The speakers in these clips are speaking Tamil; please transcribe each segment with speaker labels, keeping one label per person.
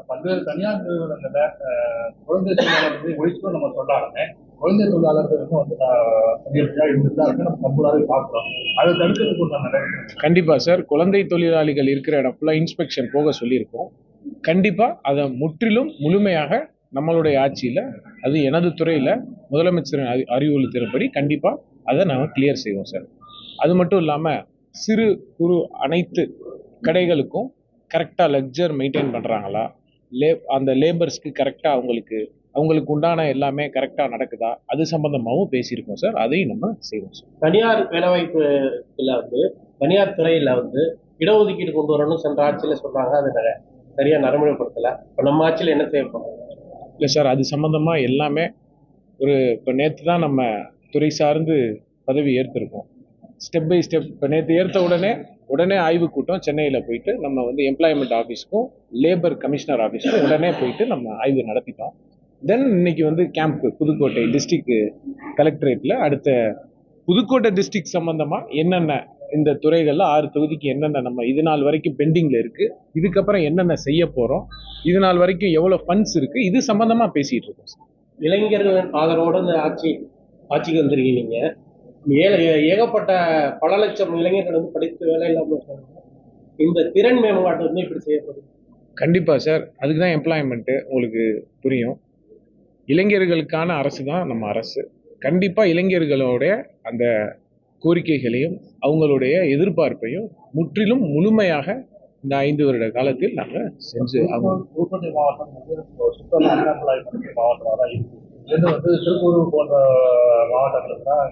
Speaker 1: பல்வேறு தனியார் நிறுவனங்கள்ல குழந்தை தொழிலாளர் வந்து ஒழிச்சும் நம்ம சொல்லாலுமே குழந்தை தொழிலாளர்கள் வந்து இருந்துட்டு நம்ம கம்பூராவே பார்க்கிறோம். அதை தடுக்கிறதுக்கு உண்டான
Speaker 2: கண்டிப்பா சார், குழந்தை தொழிலாளிகள் இருக்கிற இடம் ஃபுல்லா இன்ஸ்பெக்ஷன் போக சொல்லியிருக்கோம். கண்டிப்பா அதை முற்றிலும் முழுமையாக நம்மளுடைய ஆட்சியில, அது எனது துறையில முதலமைச்சரின் அறிவுறுத்தினபடி கண்டிப்பா அதை நாம கிளியர் செய்வோம் சார். அது மட்டும் இல்லாம சிறு குறு அனைத்து கடைகளுக்கும் கரெக்டா லெக்சர் மெயின்டைன் பண்றாங்களா, அந்த லேபர்ஸ்க்கு கரெக்டா அவங்களுக்கு உண்டான எல்லாமே கரெக்டா நடக்குதா, அது சம்பந்தமாகவும் பேசியிருக்கோம் சார். அதையும் நம்ம செய்வோம் சார்.
Speaker 3: தனியார் வேலைவாய்ப்புல வந்து தனியார் துறையில வந்து இடஒதுக்கீடு கொண்டு வரணும்னு சென்ற ஆட்சியில சொல்றாங்க. அது சரியா நடைமுறைப்படுத்தல. இப்போ நம்ம ஆட்சியில் என்ன செய்யப்படும்?
Speaker 2: இல்லை சார், அது சம்பந்தமா எல்லாமே இப்போ நேற்று தான் நம்ம துறை சார்ந்து பதவி ஏற்றிருக்கோம். ஸ்டெப் பை ஸ்டெப் இப்போ நேற்று ஏற்ற உடனே ஆய்வு கூட்டம் சென்னையில் போயிட்டு நம்ம வந்து எம்ப்ளாய்மெண்ட் ஆஃபீஸ்க்கும் லேபர் கமிஷனர் ஆஃபீஸ்க்கும் உடனே போயிட்டு நம்ம ஆய்வு நடத்திட்டோம். தென் இன்னைக்கு வந்து கேம்ப் புதுக்கோட்டை டிஸ்ட்ரிக்ட் கலெக்டரேட்டில் அடுத்த புதுக்கோட்டை டிஸ்ட்ரிக்ட் சம்பந்தமாக என்னென்ன இந்த துறைகளில் 6 தொகுதிக்கு என்னென்ன நம்ம இது நாள் வரைக்கும் பெண்டிங்கில் இருக்குது, இதுக்கப்புறம் என்னென்ன செய்ய போகிறோம், இது நாள் வரைக்கும் எவ்வளோ ஃபண்ட்ஸ் இருக்குது, இது சம்பந்தமாக பேசிகிட்டு இருக்கோம் சார்.
Speaker 3: இளைஞர்கள் ஆதரவோடு இந்த ஆட்சிக்கு வந்திருக்கீங்க. ஏகப்பட்ட பல லட்சம் இளைஞர்கள் வந்து படித்து வேலை இல்லாமல் இருக்காங்க. இந்த திறன் மேம்பாட்டு வந்து இப்படி செய்யப்படும்.
Speaker 2: கண்டிப்பாக சார், அதுக்கு தான் எம்ப்ளாய்மெண்ட்டு உங்களுக்கு புரியும். இளைஞர்களுக்கான அரசு தான் நம்ம அரசு. கண்டிப்பாக இளைஞர்களுடைய அந்த கோரிக்கைகளையும் அவங்களுடைய எதிர்பார்ப்பையும் முற்றிலும் முழுமையாக இந்த 5 வருட காலத்தில் நாங்கள் செஞ்சு
Speaker 1: புதுக்கோட்டை மாவட்டம் சுத்தமாக அன்எம்ப்ளாய்மெண்ட் மாவட்டமாக தான் இருக்குது. இதுலேருந்து வந்து திருப்பூர் போன்ற மாவட்டங்களுக்கு தான்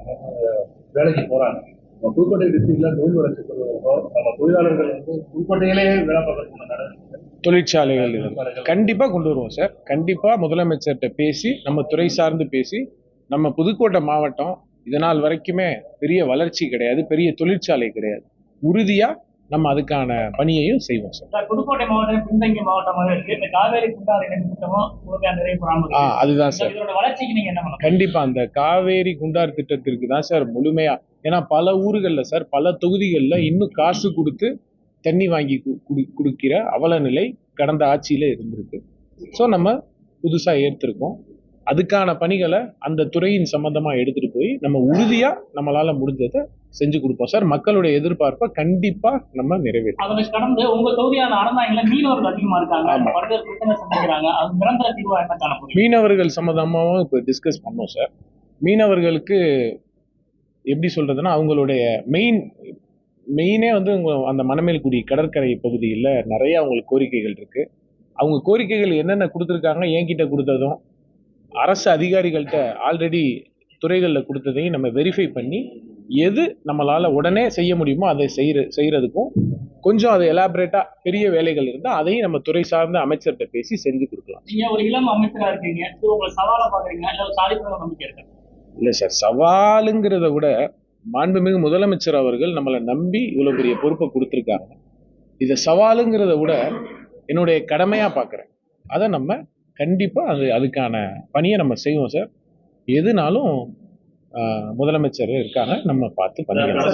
Speaker 1: வேலைக்கு போகிறாங்க. நம்ம புதுக்கோட்டை டிஸ்ட்ரிக்ட்ல தொழில் வளர்ச்சி பெறுவதற்கோ நம்ம தொழிலாளர்கள் வந்து புதுக்கோட்டையிலேயே வேலை பார்க்கறதுக்கு
Speaker 2: தொழிற்சாலைகள் கண்டிப்பாக கொண்டு வருவோம் சார். கண்டிப்பாக முதலமைச்சர்கிட்ட பேசி நம்ம துறை சார்ந்து பேசி நம்ம புதுக்கோட்டை மாவட்டம் இதனால் வரைக்குமே பெரிய வளர்ச்சி கிடையாது, பெரிய தொழிற்சாலை கிடையாது. உறுதியா நம்ம அதுக்கான பணியையும் செய்வோம் சார்.
Speaker 4: புதுக்கோட்டை மாவட்டம் பின்தங்கிய மாவட்டமாக இருக்கு. இந்த காவேரி குண்டாறு திட்டமும்
Speaker 2: அதுதான் சார்.
Speaker 4: வளர்ச்சிக்கு நீங்க என்ன பண்ணலாம்?
Speaker 2: கண்டிப்பா அந்த காவேரி குண்டார் திட்டத்திற்கு தான் சார் முழுமையா. ஏன்னா பல ஊர்கள்ல சார், பல தொகுதிகளில் இன்னும் காசு கொடுத்து தண்ணி வாங்கி குடிக்கிற அவல நிலை கடந்த ஆட்சியில இருந்திருக்கு. ஸோ நம்ம புதுசா ஏற்றிருக்கோம். அதுக்கான பணிகளை அந்த துறையின் சம்பந்தமா எடுத்துட்டு போய் நம்ம உறுதியா நம்மளால முடிஞ்சதை செஞ்சு கொடுப்போம் சார். மக்களுடைய எதிர்பார்ப்பை கண்டிப்பா நம்ம நிறைவேற்றும்.
Speaker 4: அதனை கடந்து உங்க தொகுதியான அறந்தாங்கல மீனவர்கள் அதிகமா இருக்காங்க, பல்வேறு பிரச்சனை சந்திக்கிறாங்க. அது நிரந்தர தீர்வா என்ன காணப்படும்?
Speaker 2: மீனவர்கள் சம்பந்தமாவும் இப்போ டிஸ்கஸ் பண்ணோம் சார். மீனவர்களுக்கு எப்படி சொல்றதுன்னா, அவங்களுடைய மெயினே வந்து அந்த மணமேல்குடி கடற்கரை பகுதியில் நிறைய அவங்களுக்கு கோரிக்கைகள் இருக்கு. அவங்க கோரிக்கைகள் என்னென்ன கொடுத்துருக்காங்க, என்கிட்ட கொடுத்ததும் அரசு அதிகாரிகள்கிட்ட ஆல்ரெடி துறைகளில் கொடுத்ததையும் நம்ம வெரிஃபை பண்ணி எது நம்மளால உடனே செய்ய முடியுமோ அதை செய்யறதுக்கும் கொஞ்சம் அது எலாபரேட்டா பெரிய வேலைகள் இருந்தால் அதையும் நம்ம துறை சார்ந்த அமைச்சர்கிட்ட பேசி செஞ்சு கொடுக்கலாம்.
Speaker 4: நீங்க ஒரு இளம் அமைச்சரா இருக்கீங்க, உங்களை சவாலை பாக்குறீங்க, இல்லை சாதிப்பு நம்பிக்கை இருக்கு?
Speaker 2: இல்லை சார், சவாலுங்கிறத விட மாண்புமிகு முதலமைச்சர் அவர்கள் நம்மளை நம்பி இவ்வளவு பெரிய பொறுப்பை கொடுத்துருக்காங்க. இதை சவாலுங்கிறத விட என்னுடைய கடமையா பார்க்குறேன். அதை நம்ம கண்டிப்பா அதுக்கான பணியை நம்ம செய்வோம் சார். எதுனாலும் முதலமைச்சர் இருக்காங்க, நம்ம பார்த்து பண்ணிக்கலாம்.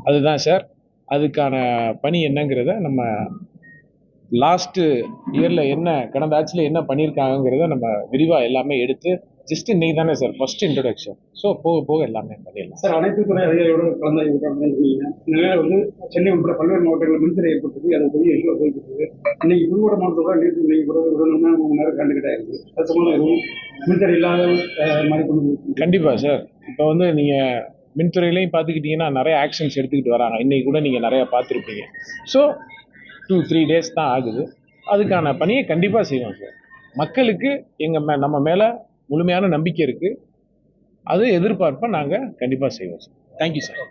Speaker 2: அதுதான் சார், அதுக்கான பணி என்னங்கிறத நம்ம லாஸ்ட் இயர்ல கடந்த ஆட்சியில் என்ன பண்ணியிருக்காங்கிறத நம்ம விரிவாக எல்லாமே எடுத்து ஜஸ்ட் இன்னைக்கு தானே சார் ஃபர்ஸ்ட் இன்ட்ரோடக்ஷன். ஸோ போக போக எல்லாமே பண்ணிடலாம்
Speaker 5: சார். அனைத்து துறை அதிகாரியோட கலந்து வந்து சென்னை உட்பட பல்வேறு மாவட்டங்களில் மின்தடை ஏற்பட்டது. அது பெரிய இஷ்யூ போயிட்டு இருக்குது. இன்னைக்கு புதுக்கோட்டை மாவட்டத்தோட நேற்று இன்னைக்கு கூட ஒரு 3 நேரம் கண்டுகிட்டா இருக்குது. அது சம்பந்தம் எதுவும் மின்தடை இல்லாத மாதிரி கொண்டு
Speaker 2: கண்டிப்பா சார். இப்போ வந்து நீங்க மின்துறையிலையும் பார்த்துக்கிட்டீங்கன்னா நிறைய ஆக்ஷன்ஸ் எடுத்துக்கிட்டு வராங்க. இன்னைக்கு கூட நீங்க நிறைய பார்த்துருப்பீங்க. ஸோ 2-3 டேஸ் தான் ஆகுது. அதுக்கான பணியை கண்டிப்பாக செய்வோம் சார். மக்களுக்கு நம்ம மேலே முழுமையான நம்பிக்கை இருக்குது. அது எதிர்பார்ப்பை நாங்கள் கண்டிப்பாக செய்வோம் சார். Thank you sir.